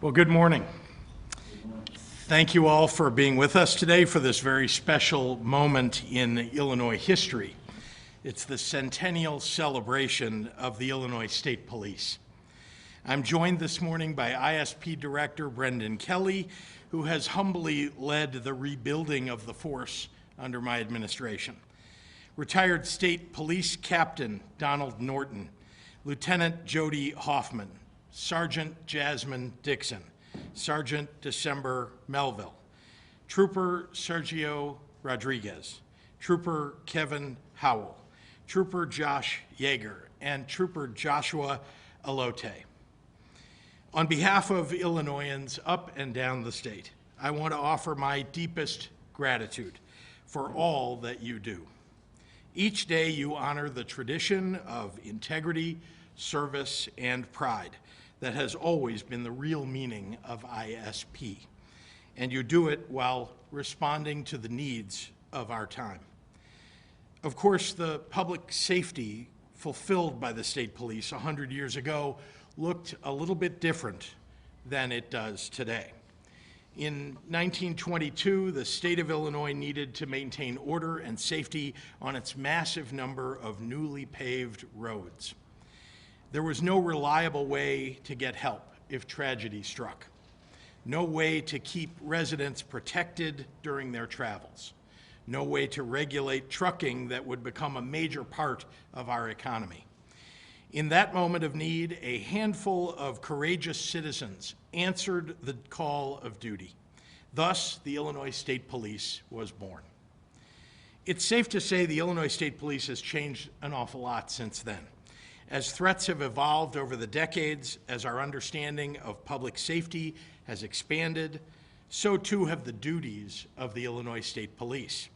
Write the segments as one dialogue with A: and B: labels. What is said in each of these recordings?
A: Well, good morning. Thank you all for being with us today for this very special moment in Illinois history. It's the centennial celebration of the Illinois State Police. I'm joined this morning by ISP Director Brendan Kelly, who has humbly led the rebuilding of the force under my administration. Retired State Police Captain Donald Norton, Lieutenant Jody Hoffman, Sergeant Jasmine Dixon, Sergeant December Melville, Trooper Sergio Rodriguez, Trooper Kevin Howell, Trooper Josh Yeager, and Trooper Joshua Alote. On behalf of Illinoisans up and down the state, I want to offer my deepest gratitude for all that you do. Each day you honor the tradition of integrity, service, and pride that has always been the real meaning of ISP. And you do it while responding to the needs of our time. Of course, the public safety fulfilled by the state police 100 years ago looked a little bit different than it does today. In 1922, the state of Illinois needed to maintain order and safety on its massive number of newly paved roads. There was no reliable way to get help if tragedy struck, no way to keep residents protected during their travels, no way to regulate trucking that would become a major part of our economy. In that moment of need, a handful of courageous citizens answered the call of duty. Thus, the Illinois State Police was born. It's safe to say the Illinois State Police has changed an awful lot since then. As threats have evolved over the decades, as our understanding of public safety has expanded, so too have the duties of the Illinois State Police.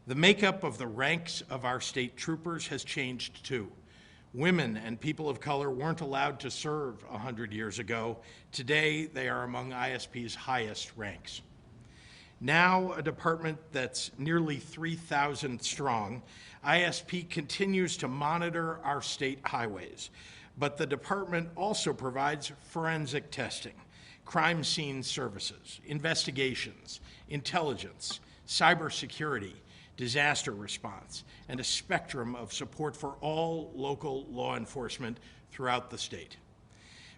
A: The makeup of the ranks of our state troopers has changed too. Women and people of color weren't allowed to serve 100 years ago. Today, they are among ISP's highest ranks. Now a department that's nearly 3,000 strong, ISP continues to monitor our state highways, but the department also provides forensic testing, crime scene services, investigations, intelligence, cybersecurity, disaster response, and a spectrum of support for all local law enforcement throughout the state.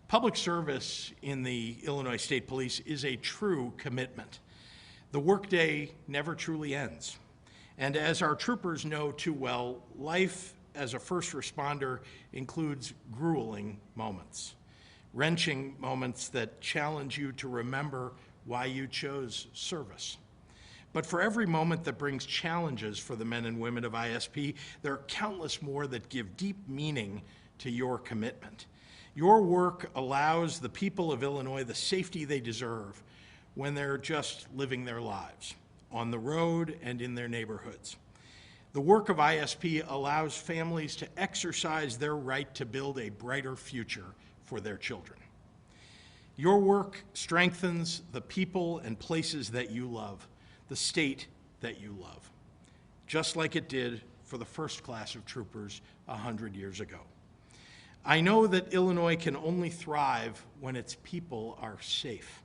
A: Public service in the Illinois State Police is a true commitment. The workday never truly ends. And as our troopers know too well, life as a first responder includes grueling moments, wrenching moments that challenge you to remember why you chose service. But for every moment that brings challenges for the men and women of ISP, there are countless more that give deep meaning to your commitment. Your work allows the people of Illinois the safety they deserve when they're just living their lives, on the road and in their neighborhoods. The work of ISP allows families to exercise their right to build a brighter future for their children. Your work strengthens the people and places that you love, the state that you love, just like it did for the first class of troopers 100 years ago. I know that Illinois can only thrive when its people are safe.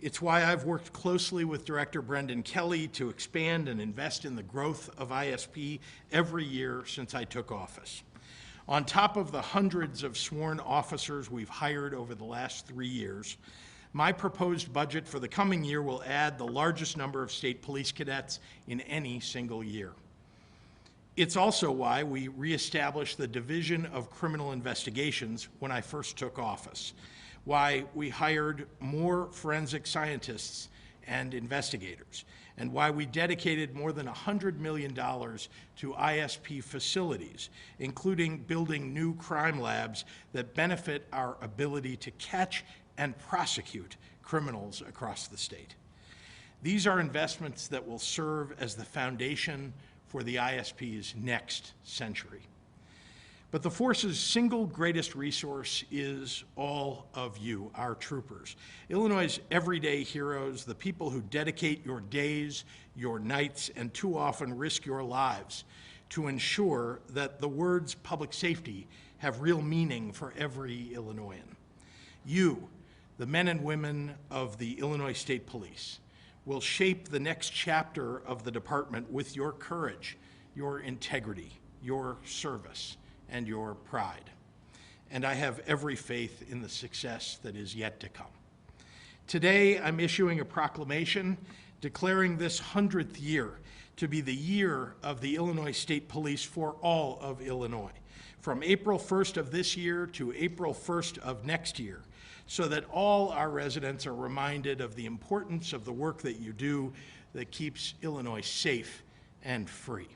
A: It's why I've worked closely with Director Brendan Kelly to expand and invest in the growth of ISP every year since I took office. On top of the hundreds of sworn officers we've hired over the last 3 years, my proposed budget for the coming year will add the largest number of state police cadets in any single year. It's also why we reestablished the Division of Criminal Investigations when I first took office, why we hired more forensic scientists and investigators, and why we dedicated more than $100 million to ISP facilities, including building new crime labs that benefit our ability to catch and prosecute criminals across the state. These are investments that will serve as the foundation for the ISP's next century. But the force's single greatest resource is all of you, our troopers. Illinois' everyday heroes, the people who dedicate your days, your nights, and too often risk your lives to ensure that the words public safety have real meaning for every Illinoisan. You, the men and women of the Illinois State Police will shape the next chapter of the department with your courage, your integrity, your service, and your pride. And I have every faith in the success that is yet to come. Today, I'm issuing a proclamation declaring this 100th year to be the year of the Illinois State Police for all of Illinois, from April 1st of this year to April 1st of next year, so that all our residents are reminded of the importance of the work that you do that keeps Illinois safe and free.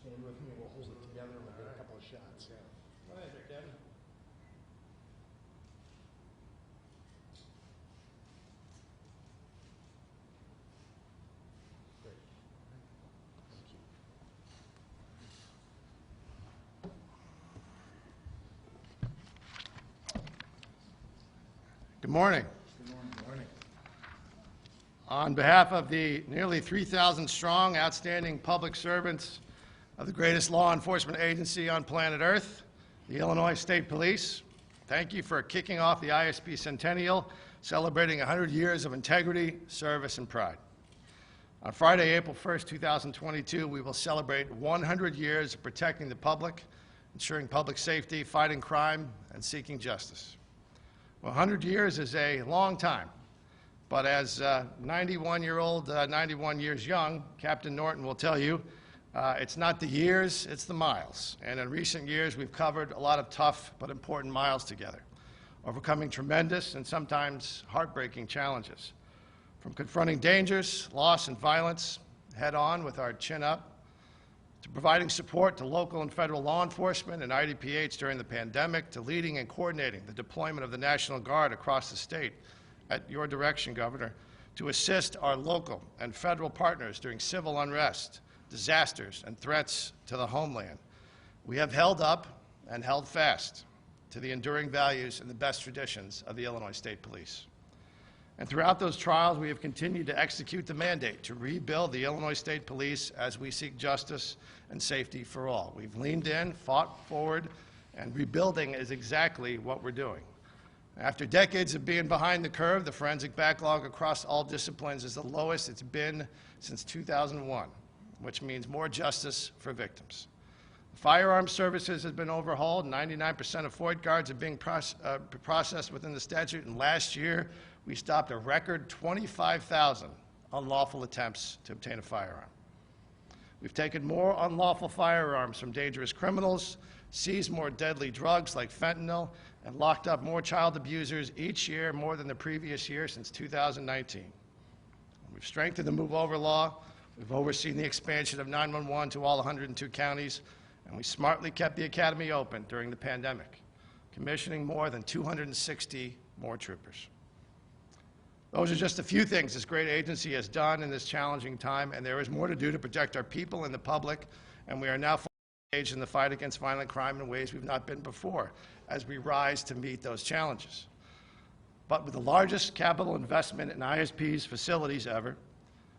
A: Stand with me, we'll hold it together, we'll get a couple of shots. Go ahead, Kevin. Great. Thank you.
B: Good morning.
A: Good morning.
B: On behalf of the nearly 3,000 strong, outstanding public servants of the greatest law enforcement agency on planet Earth, the Illinois State Police, thank you for kicking off the ISP Centennial, celebrating 100 years of integrity, service, and pride. On Friday, April 1st, 2022, we will celebrate 100 years of protecting the public, ensuring public safety, fighting crime, and seeking justice. Well, 100 years is a long time, but as 91 years young, Captain Norton will tell you, it's not the years, it's the miles. And in recent years, we've covered a lot of tough but important miles together, overcoming tremendous and sometimes heartbreaking challenges. From confronting dangers, loss, and violence head on with our chin up, to providing support to local and federal law enforcement and IDPH during the pandemic, to leading and coordinating the deployment of the National Guard across the state at your direction, Governor, to assist our local and federal partners during civil unrest, disasters, and threats to the homeland. We have held up and held fast to the enduring values and the best traditions of the Illinois State Police. And throughout those trials, we have continued to execute the mandate to rebuild the Illinois State Police as we seek justice and safety for all. We've leaned in, fought forward, and rebuilding is exactly what we're doing. After decades of being behind the curve, the forensic backlog across all disciplines is the lowest it's been since 2001, which means more justice for victims. Firearms services has been overhauled. 99% of FOID cards are being processed within the statute, and last year we stopped a record 25,000 unlawful attempts to obtain a firearm. We've taken more unlawful firearms from dangerous criminals, seized more deadly drugs like fentanyl, and locked up more child abusers each year, more than the previous year since 2019. We've strengthened the move-over law. We've overseen the expansion of 911 to all 102 counties, and we smartly kept the academy open during the pandemic, commissioning more than 260 more troopers. Those are just a few things this great agency has done in this challenging time, and there is more to do to protect our people and the public, and we are now fully engaged in the fight against violent crime in ways we've not been before as we rise to meet those challenges. But with the largest capital investment in ISP's facilities ever,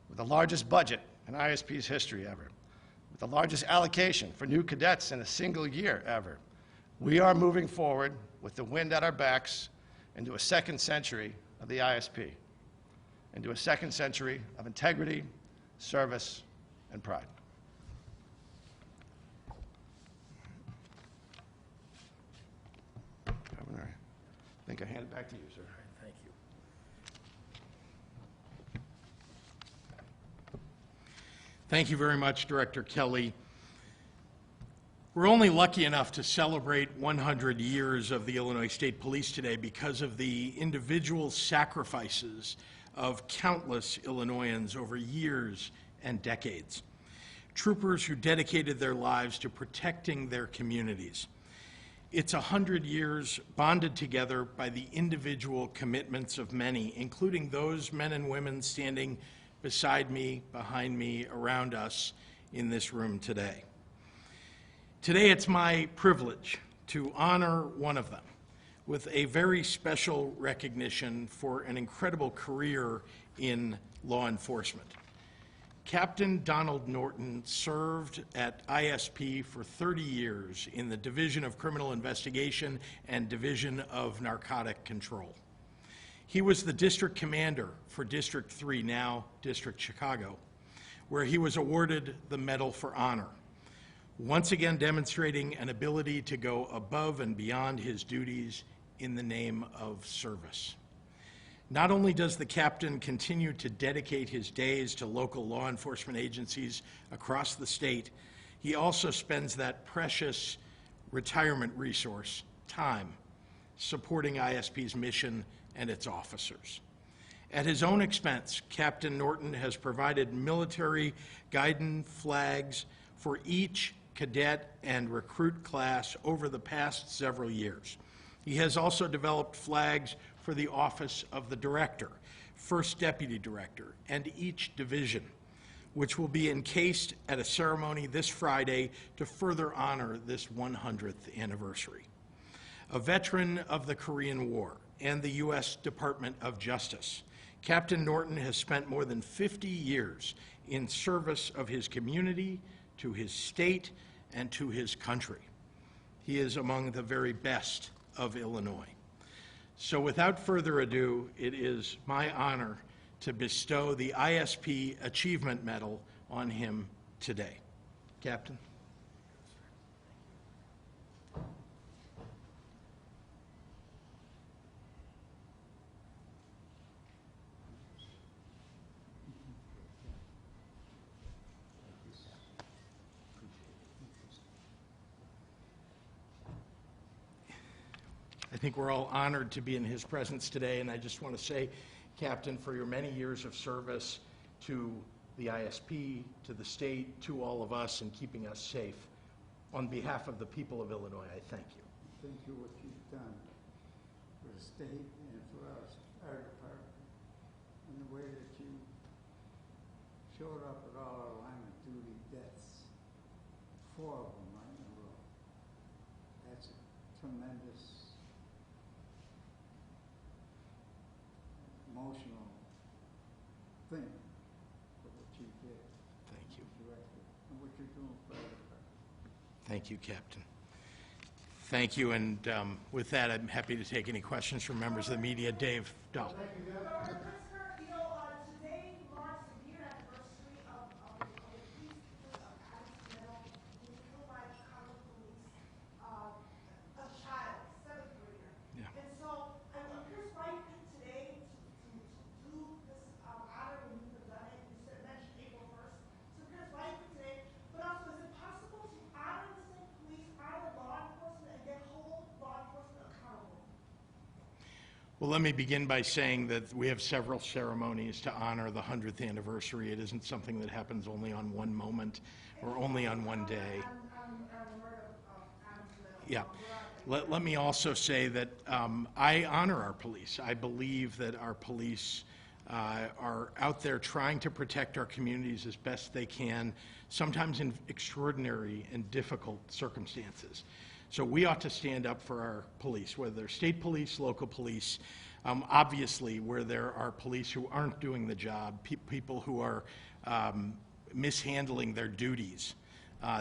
B: with the largest budget in ISP's history ever, with the largest allocation for new cadets in a single year ever, we are moving forward with the wind at our backs into a second century of the ISP, into a second century of integrity, service, and pride. Governor, I think I hand it back to you, sir.
A: Thank you. Thank you very much, Director Kelly. We're only lucky enough to celebrate 100 years of the Illinois State Police today because of the individual sacrifices of countless Illinoisans over years and decades. Troopers who dedicated their lives to protecting their communities. It's 100 years bonded together by the individual commitments of many, including those men and women standing beside me, behind me, around us in this room today. Today it's my privilege to honor one of them with a very special recognition for an incredible career in law enforcement. Captain Donald Norton served at ISP for 30 years in the Division of Criminal Investigation and Division of Narcotic Control. He was the district commander for District 3, now District Chicago, where he was awarded the Medal for Honor, once again demonstrating an ability to go above and beyond his duties in the name of service. Not only does the captain continue to dedicate his days to local law enforcement agencies across the state, he also spends that precious retirement resource, time, supporting ISP's mission and its officers. At his own expense, Captain Norton has provided military guidon flags for each cadet and recruit class over the past several years. He has also developed flags for the Office of the Director, First Deputy Director, and each division, which will be encased at a ceremony this Friday to further honor this 100th anniversary. A veteran of the Korean War and the U.S. Department of Justice, Captain Norton has spent more than 50 years in service of his community, to his state, and to his country. He is among the very best of Illinois. So without further ado, it is my honor to bestow the ISP Achievement Medal on him today. Captain. I think we're all honored to be in his presence today, and I just want to say, Captain, for your many years of service to the ISP, to the state, to all of us, and keeping us safe, on behalf of the people of Illinois, I thank you.
C: Thank you what you've done for the state and for us, our department, and the way that you showed up at all our line of duty deaths, 4 of them right in a row. That's a tremendous emotional thing for what you did.
A: Thank you.
C: Director, and what you're doing for our department.
A: Thank you, Captain. Thank you, and with that, I'm happy to take any questions from members of the media. Dave Dahl.
D: Dr. Pritzker, today marks the year anniversary of the police accidental in the Illinois Chicago police, a child, 7th grader.
A: Yeah.
D: And so I'm curious why you picked today to do this honor when you could have done it. You mentioned April 1st. So I'm curious why you picked today. But also, is it possible to honor the state police, honor law enforcement, and then hold law enforcement accountable?
A: Well, let me begin by saying that we have several ceremonies to honor the 100th anniversary. It isn't something that happens only on one moment or only on one day. Yeah. Let me also say that I honor our police. I believe that our police are out there trying to protect our communities as best they can, sometimes in extraordinary and difficult circumstances. So we ought to stand up for our police, whether they're state police, local police. Obviously, where there are police who aren't doing the job, people who are mishandling their duties,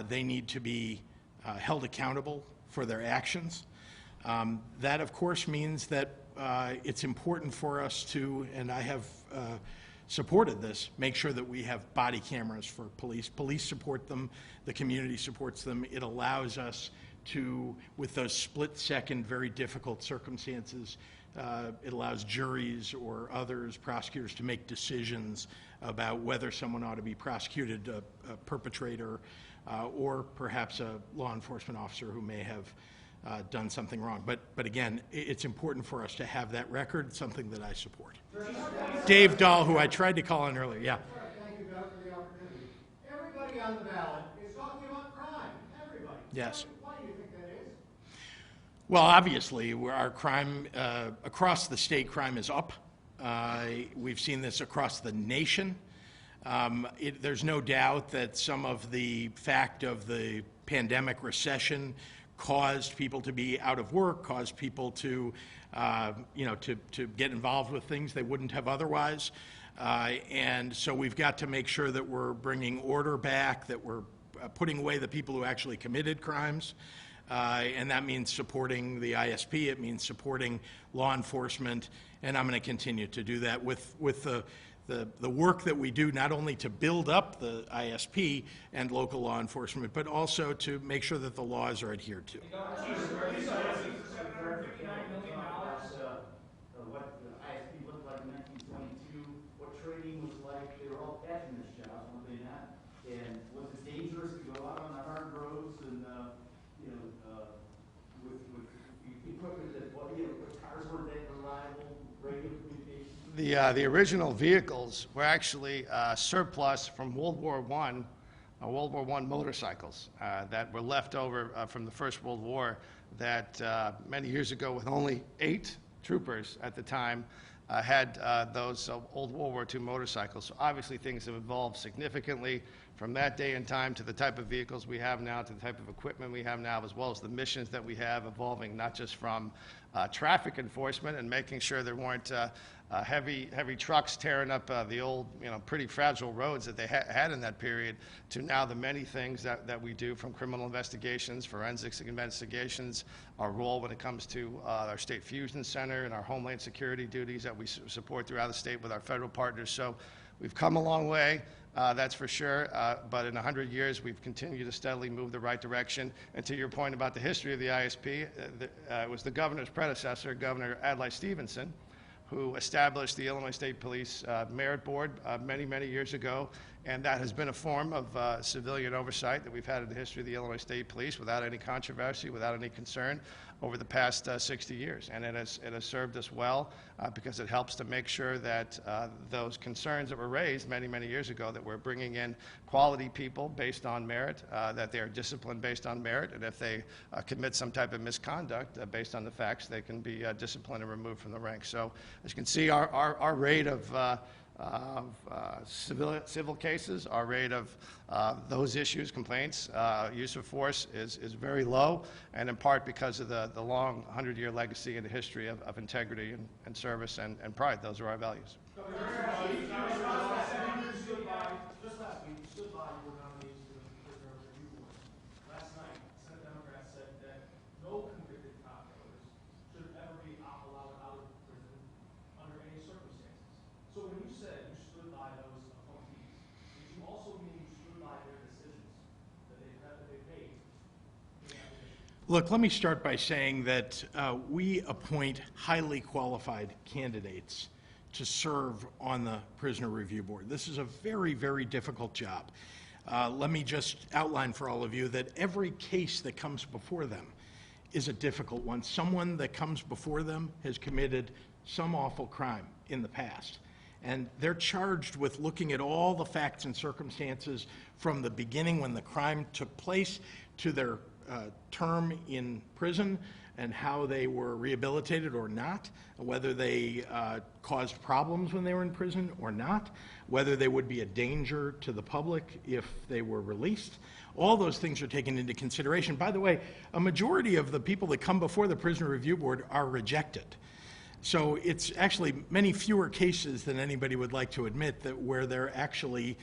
A: they need to be held accountable for their actions. That, of course, means that it's important for us to, and I have supported this, make sure that we have body cameras for police. Police support them, the community supports them. It allows us with those split-second, very difficult circumstances, it allows juries or others, prosecutors, to make decisions about whether someone ought to be prosecuted, a perpetrator, or perhaps a law enforcement officer who may have done something wrong. But again, it's important for us to have that record, something that I support. Dave Dahl, who I tried to call in earlier, yeah.
E: Thank you, Doug, for the opportunity. Everybody on the ballot is talking about crime. Everybody.
A: Yes.
E: Why do you think that is?
A: Well, obviously, our crime, across the state, crime is up. We've seen this across the nation. There's no doubt that some of the fact of the pandemic recession caused people to be out of work, caused people to, to get involved with things they wouldn't have otherwise. And so we've got to make sure that we're bringing order back, that we're putting away the people who actually committed crimes. And that means supporting the ISP, it means supporting law enforcement, and I'm going to continue to do that with the work that we do, not only to build up the ISP and local law enforcement, but also to make sure that the laws are adhered to.
F: What the ISP looked like in 1922, what training was like. They were all passionate this job, were they not? And was it dangerous to go out on the hard roads and, with equipment that, cars weren't that reliable, radio communications?
B: The original vehicles were actually surplus from World War I motorcycles that were left over from the First World War that many years ago, with only 8 troopers at the time, had those old World War II motorcycles. So obviously things have evolved significantly from that day and time to the type of vehicles we have now, to the type of equipment we have now, as well as the missions that we have evolving, not just from traffic enforcement and making sure there weren't heavy trucks tearing up the old, pretty fragile roads that they had in that period, to now the many things that we do, from criminal investigations, forensics investigations, our role when it comes to our State Fusion Center and our Homeland Security duties that we support throughout the state with our federal partners. So we've come a long way, that's for sure, but in 100 years we've continued to steadily move the right direction. And to your point about the history of the ISP, it was the governor's predecessor, Governor Adlai Stevenson, who established the Illinois State Police Merit Board many, many years ago, and that has been a form of civilian oversight that we've had in the history of the Illinois State Police without any controversy, without any concern, over the past 60 years. And it has served us well because it helps to make sure that those concerns that were raised many, many years ago, that we're bringing in quality people based on merit, that they are disciplined based on merit, and if they commit some type of misconduct based on the facts, they can be disciplined and removed from the ranks. So as you can see, our rate of civil cases, our rate of those issues, complaints, use of force is very low, and in part because of the long 100-year legacy and the history of integrity and service and pride. Those are our values.
E: Just last week, you stood by your nominees to the Pritzker Review Board. Last night, Senate Democrats said that no convicted cop killers should ever be allowed out of prison under any circumstances. So when you said you stood by those appointees, did you also mean you stood by their decisions that they've made?
A: Look, let me start by saying that we appoint highly qualified candidates to serve on the Prisoner Review Board. This is a very, very difficult job. Let me just outline for all of you that every case that comes before them is a difficult one. Someone that comes before them has committed some awful crime in the past. And they're charged with looking at all the facts and circumstances from the beginning when the crime took place to their term in prison, and how they were rehabilitated or not, whether they caused problems when they were in prison or not, whether they would be a danger to the public if they were released. All those things are taken into consideration. By the way, a majority of the people that come before the Prisoner Review Board are rejected. So it's actually many fewer cases than anybody would like to admit that where they're actually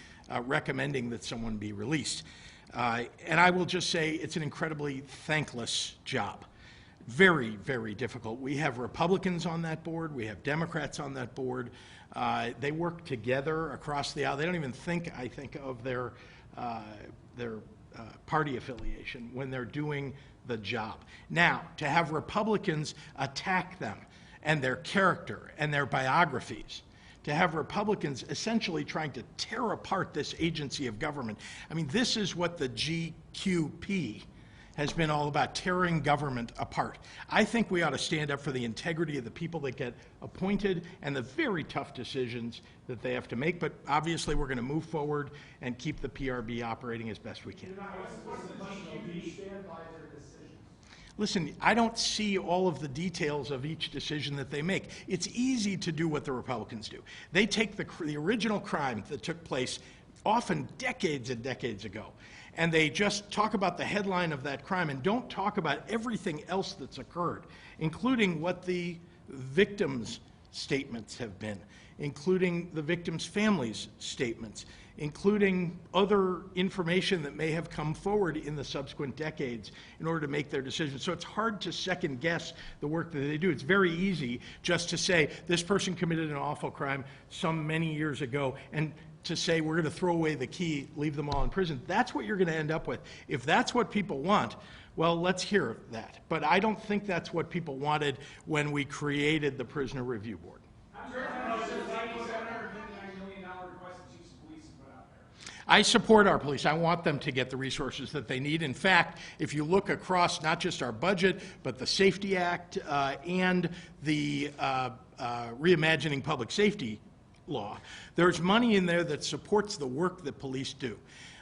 A: recommending that someone be released. And I will just say it's an incredibly thankless job. Very, very difficult. We have Republicans on that board. We have Democrats on that board. They work together across the aisle. They don't even think, I think, of their party affiliation when they're doing the job. Now, to have Republicans attack them and their character and their biographies, to have Republicans essentially trying to tear apart this agency of government. I mean, this is what the GQP has been all about, tearing government apart. I think we ought to stand up for the integrity of the people that get appointed and the very tough decisions that they have to make, but obviously we're going to move forward and keep the PRB operating as best we can. Listen, I don't see all of the details of each decision that they make. It's easy to do what the Republicans do. They take the original crime that took place often decades and decades ago, and they just talk about the headline of that crime and don't talk about everything else that's occurred, including what the victims' statements have been, including the victims' families' statements, including other information that may have come forward in the subsequent decades in order to make their decisions. So it's hard to second guess the work that they do. It's very easy just to say this person committed an awful crime some many years ago and to say we're going to throw away the key, leave them all in prison. That's what you're going to end up with. If that's what people want, well, let's hear that. But I don't think that's what people wanted when we created the Prisoner Review Board. I support our police. I want them to get the resources that they need. In fact, if you look across not just our budget, but the Safety Act and the Reimagining Public Safety law, there's money in there that supports the work that police do.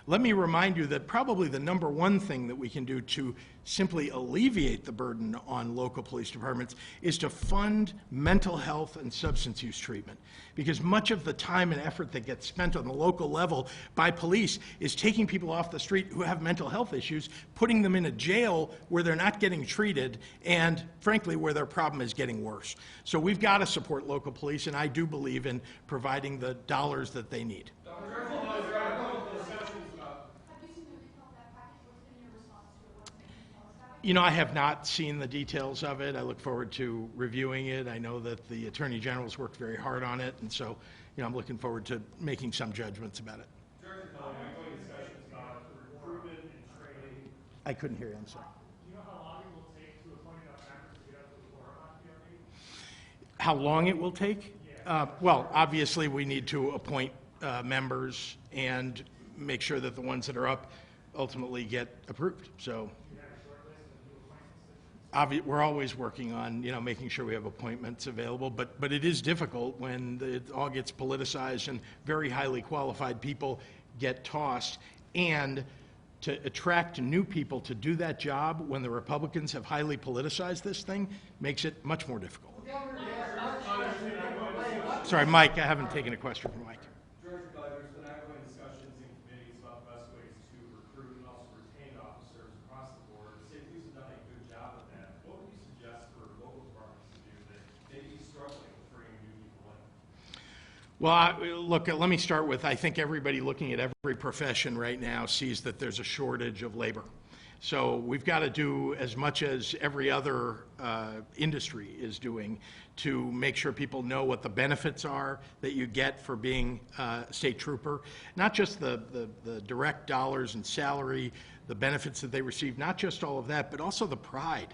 A: Let me remind you that probably the number one thing that we can do to simply alleviate the burden on local police departments is to fund mental health and substance use treatment. Because much of the time and effort that gets spent on the local level by police is taking people off the street who have mental health issues, putting them in a jail where they're not getting treated, and frankly, where their problem is getting worse. So we've got to support local police, and I do believe in providing the dollars that they need. You know, I have not seen the details of it. I look forward to reviewing it. I know that the Attorney General's worked very hard on it, and so, you know, I'm looking forward to making some judgments about it.
E: Discussions about recruitment and training.
A: I couldn't hear you, I'm sorry.
E: Do you know how long it will take to appoint enough members to get up to the quorum on PRB?
A: How long it will take? Well, obviously, we need to appoint members and make sure that the ones that are up ultimately get approved. So we're always working on, you know, making sure we have appointments available, but it is difficult when it all gets politicized and very highly qualified people get tossed, and to attract new people to do that job when the Republicans have highly politicized this thing makes it much more difficult. Sorry, Mike, I haven't taken a question from Mike.
E: There's been ongoing discussions in committees about the best ways to recruit and also retain officers across the board. The state police have done a good job of that. What would you suggest for local departments to do that may be struggling with bringing new people in?
A: Well, look, let me start with, I think everybody looking at every profession right now sees that there's a shortage of labor. So we've got to do as much as every other industry is doing to make sure people know what the benefits are that you get for being a state trooper. Not just the direct dollars and salary, the benefits that they receive, not just all of that, but also the pride.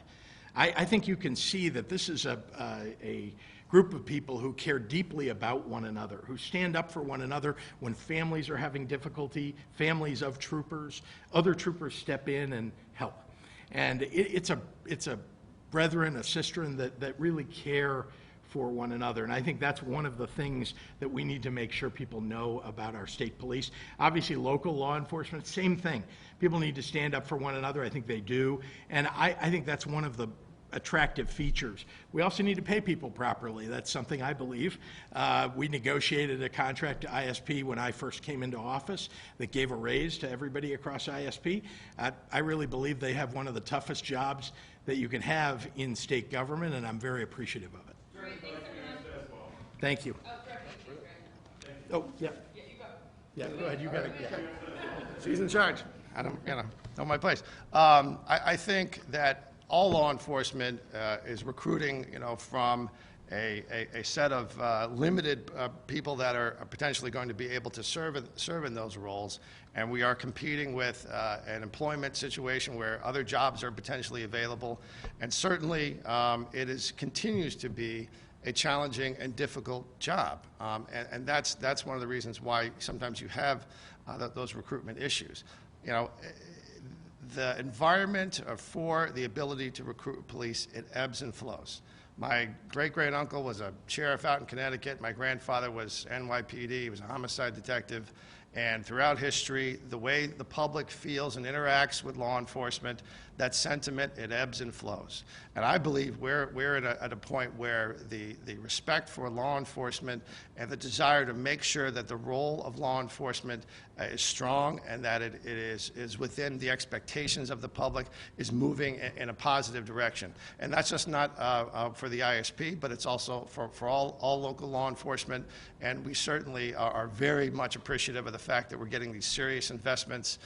A: I think you can see that this is a group of people who care deeply about one another, who stand up for one another when families are having difficulty, families of troopers, other troopers step in and help. And it's a brethren, a sisterin that really care for one another. And I think that's one of the things that we need to make sure people know about our state police. Obviously, local law enforcement, same thing. People need to stand up for one another. I think they do. And I think that's one of the attractive features. We also need to pay people properly. That's something I believe. We negotiated a contract to ISP when I first came into office that gave a raise to everybody across ISP. I really believe they have one of the toughest jobs that you can have in state government, and I'm very appreciative of it. Thank you. Oh, yeah. Yeah, go ahead. You got it. Yeah.
B: She's in charge. I don't, know my place. I think that all law enforcement is recruiting, from a set of limited people that are potentially going to be able to serve in those roles, and we are competing with an employment situation where other jobs are potentially available, and certainly continues to be a challenging and difficult job, and that's one of the reasons why sometimes you have those recruitment issues. You know, the environment for the ability to recruit police, it ebbs and flows. My great-great-uncle was a sheriff out in Connecticut. My grandfather was NYPD. He was a homicide detective. And throughout history, the way the public feels and interacts with law enforcement, that sentiment, it ebbs and flows. And I believe we're at a point where the respect for law enforcement and the desire to make sure that the role of law enforcement is strong and that it is within the expectations of the public is moving in a positive direction. And that's just not for the ISP, but it's also for all local law enforcement. And we certainly are very much appreciative of the fact that we're getting these serious investments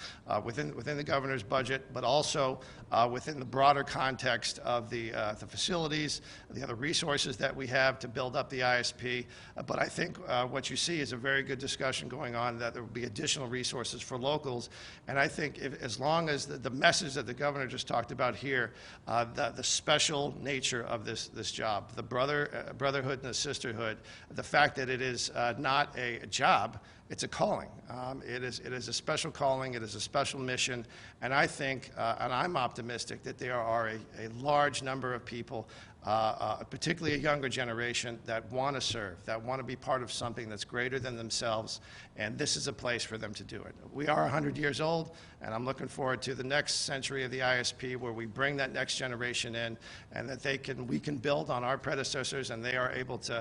B: within the governor's budget, but also within the broader context of the facilities, the other resources that we have to build up the ISP. But I think what you see is a very good discussion going on, that there will be additional resources for locals. And I think as long as the message that the governor just talked about here, the special nature of this job, the brotherhood and the sisterhood, the fact that it is not a job, it's a calling. It is a special calling. It is a special mission. And I think, and I'm optimistic, that there are a large number of people, particularly a younger generation, that want to serve, that want to be part of something that's greater than themselves. And this is a place for them to do it. We are 100 years old, and I'm looking forward to the next century of the ISP, where we bring that next generation in, and that we can build on our predecessors, and they are able to